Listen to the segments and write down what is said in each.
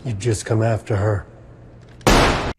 You just come after her.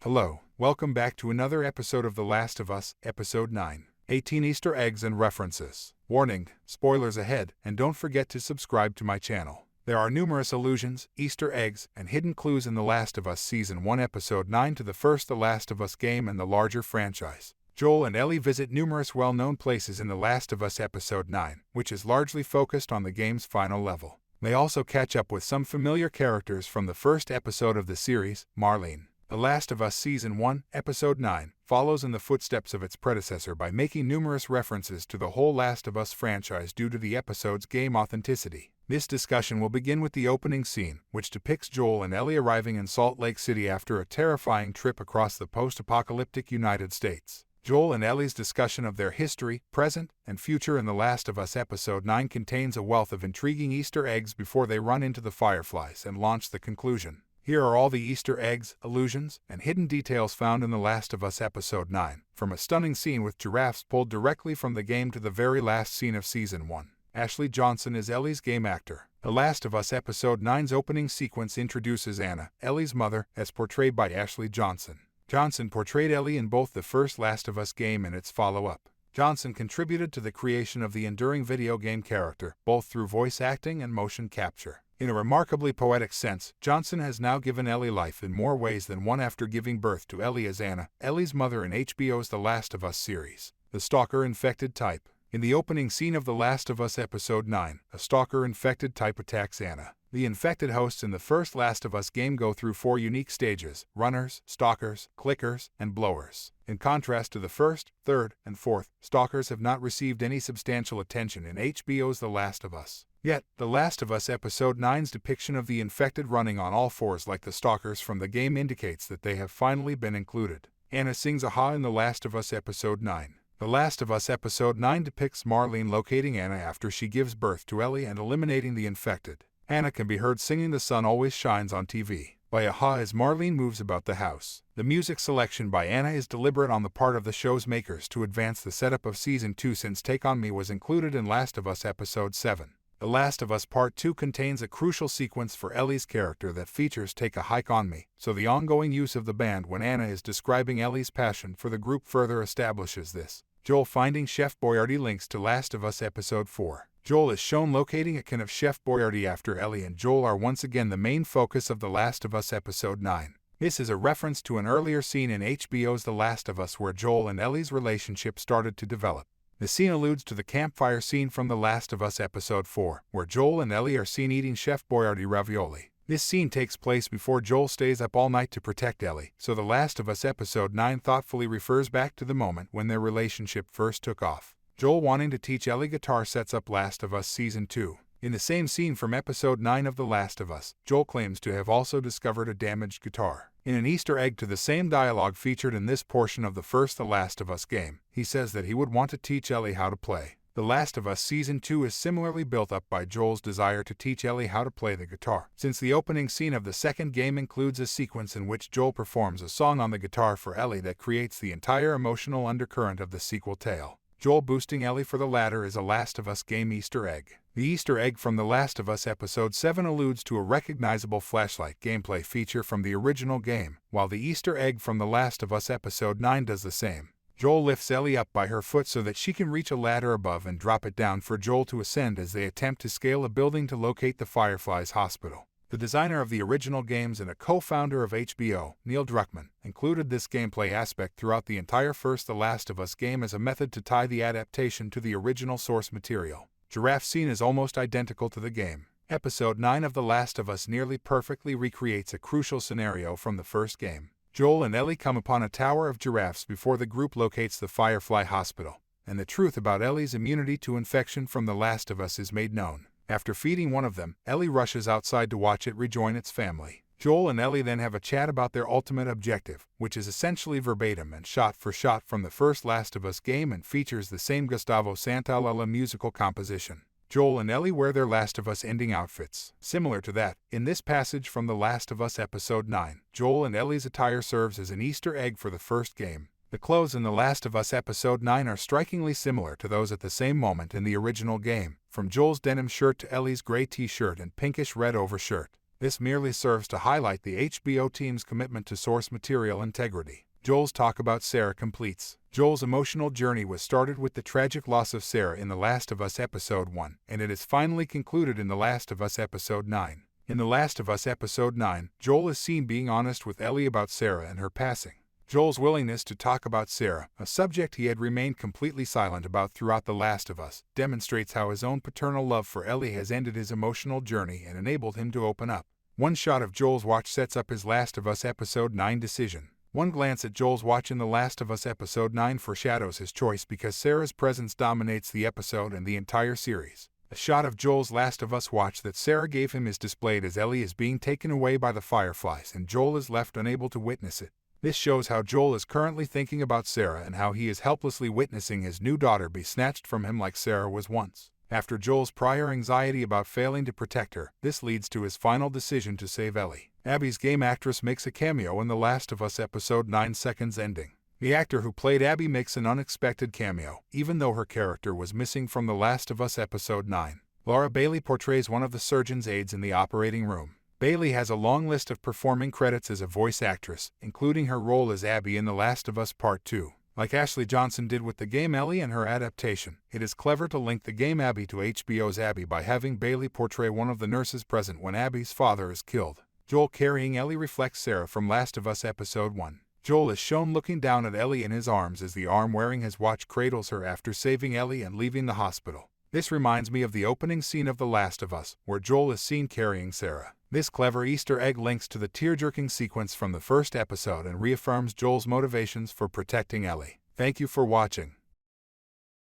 Hello, welcome back to another episode of The Last of Us, Episode 9. 18 Easter eggs and references. Warning, spoilers ahead, and don't forget to subscribe to my channel. There are numerous allusions, Easter eggs, and hidden clues in The Last of Us Season 1 Episode 9 to the first The Last of Us game and the larger franchise. Joel and Ellie visit numerous well-known places in The Last of Us Episode 9, which is largely focused on the game's final level. They also catch up with some familiar characters from the first episode of the series, Marlene. The Last of Us Season 1, Episode 9, follows in the footsteps of its predecessor by making numerous references to the whole Last of Us franchise due to the episode's game authenticity. This discussion will begin with the opening scene, which depicts Joel and Ellie arriving in Salt Lake City after a terrifying trip across the post-apocalyptic United States. Joel and Ellie's discussion of their history, present, and future in The Last of Us Episode 9 contains a wealth of intriguing Easter eggs before they run into the Fireflies and launch the conclusion. Here are all the Easter eggs, allusions, and hidden details found in The Last of Us Episode 9, from a stunning scene with giraffes pulled directly from the game to the very last scene of Season 1. Ashley Johnson is Ellie's game actor. The Last of Us Episode 9's opening sequence introduces Anna, Ellie's mother, as portrayed by Ashley Johnson. Johnson portrayed Ellie in both the first Last of Us game and its follow-up. Johnson contributed to the creation of the enduring video game character, both through voice acting and motion capture. In a remarkably poetic sense, Johnson has now given Ellie life in more ways than one after giving birth to Ellie as Anna, Ellie's mother in HBO's The Last of Us series. The Stalker-infected type. In the opening scene of The Last of Us Episode 9, a stalker-infected type attacks Anna. The infected hosts in the first Last of Us game go through 4 unique stages: runners, stalkers, clickers, and blowers. In contrast to the first, third, and fourth, stalkers have not received any substantial attention in HBO's The Last of Us. Yet, The Last of Us Episode 9's depiction of the infected running on all fours like the stalkers from the game indicates that they have finally been included. Anna sings "Aha" in The Last of Us Episode 9. The Last of Us Episode 9 depicts Marlene locating Anna after she gives birth to Ellie and eliminating the infected. Anna can be heard singing "The Sun Always Shines" on TV by Aha as Marlene moves about the house. The music selection by Anna is deliberate on the part of the show's makers to advance the setup of Season 2 since Take On Me was included in Last of Us Episode 7. The Last of Us Part 2 contains a crucial sequence for Ellie's character that features "Take a Hike on Me," so the ongoing use of the band when Anna is describing Ellie's passion for the group further establishes this. Joel finding Chef Boyardee links to Last of Us Episode 4. Joel is shown locating a can of Chef Boyardee after Ellie and Joel are once again the main focus of The Last of Us Episode 9. This is a reference to an earlier scene in HBO's The Last of Us where Joel and Ellie's relationship started to develop. The scene alludes to the campfire scene from The Last of Us Episode 4, where Joel and Ellie are seen eating Chef Boyardee ravioli. This scene takes place before Joel stays up all night to protect Ellie, so The Last of Us Episode 9 thoughtfully refers back to the moment when their relationship first took off. Joel wanting to teach Ellie guitar sets up Last of Us Season 2. In the same scene from Episode 9 of The Last of Us, Joel claims to have also discovered a damaged guitar. In an Easter egg to the same dialogue featured in this portion of the first The Last of Us game, he says that he would want to teach Ellie how to play. The Last of Us Season 2 is similarly built up by Joel's desire to teach Ellie how to play the guitar, since the opening scene of the second game includes a sequence in which Joel performs a song on the guitar for Ellie that creates the entire emotional undercurrent of the sequel tale. Joel boosting Ellie for the latter is a Last of Us game Easter egg. The Easter egg from The Last of Us Episode 7 alludes to a recognizable flashlight gameplay feature from the original game, while the Easter egg from The Last of Us Episode 9 does the same. Joel lifts Ellie up by her foot so that she can reach a ladder above and drop it down for Joel to ascend as they attempt to scale a building to locate the Fireflies Hospital. The designer of the original games and a co-founder of HBO, Neil Druckmann, included this gameplay aspect throughout the entire first The Last of Us game as a method to tie the adaptation to the original source material. Giraffe scene is almost identical to the game. Episode 9 of The Last of Us nearly perfectly recreates a crucial scenario from the first game. Joel and Ellie come upon a tower of giraffes before the group locates the Firefly Hospital, and the truth about Ellie's immunity to infection from The Last of Us is made known. After feeding one of them, Ellie rushes outside to watch it rejoin its family. Joel and Ellie then have a chat about their ultimate objective, which is essentially verbatim and shot for shot from the first Last of Us game and features the same Gustavo Santaolalla musical composition. Joel and Ellie wear their Last of Us ending outfits. Similar to that, in this passage from The Last of Us Episode 9, Joel and Ellie's attire serves as an Easter egg for the first game. The clothes in The Last of Us Episode 9 are strikingly similar to those at the same moment in the original game, from Joel's denim shirt to Ellie's gray t-shirt and pinkish red overshirt. This merely serves to highlight the HBO team's commitment to source material integrity. Joel's talk about Sarah completes. Joel's emotional journey was started with the tragic loss of Sarah in The Last of Us Episode 1, and it is finally concluded in The Last of Us Episode 9. In The Last of Us Episode 9, Joel is seen being honest with Ellie about Sarah and her passing. Joel's willingness to talk about Sarah, a subject he had remained completely silent about throughout The Last of Us, demonstrates how his own paternal love for Ellie has ended his emotional journey and enabled him to open up. One shot of Joel's watch sets up his Last of Us Episode 9 decision. One glance at Joel's watch in The Last of Us Episode 9 foreshadows his choice because Sarah's presence dominates the episode and the entire series. A shot of Joel's Last of Us watch that Sarah gave him is displayed as Ellie is being taken away by the Fireflies and Joel is left unable to witness it. This shows how Joel is currently thinking about Sarah and how he is helplessly witnessing his new daughter be snatched from him like Sarah was once. After Joel's prior anxiety about failing to protect her, this leads to his final decision to save Ellie. Abby's game actress makes a cameo in The Last of Us Episode 9 seconds ending. The actor who played Abby makes an unexpected cameo, even though her character was missing from The Last of Us Episode 9. Laura Bailey portrays one of the surgeon's aides in the operating room. Bailey has a long list of performing credits as a voice actress, including her role as Abby in The Last of Us Part 2. Like Ashley Johnson did with the game Ellie and her adaptation, it is clever to link the game Abby to HBO's Abby by having Bailey portray one of the nurses present when Abby's father is killed. Joel carrying Ellie reflects Sarah from Last of Us Episode 1. Joel is shown looking down at Ellie in his arms as the arm wearing his watch cradles her after saving Ellie and leaving the hospital. This reminds me of the opening scene of The Last of Us, where Joel is seen carrying Sarah. This clever Easter egg links to the tear-jerking sequence from the first episode and reaffirms Joel's motivations for protecting Ellie. Thank you for watching.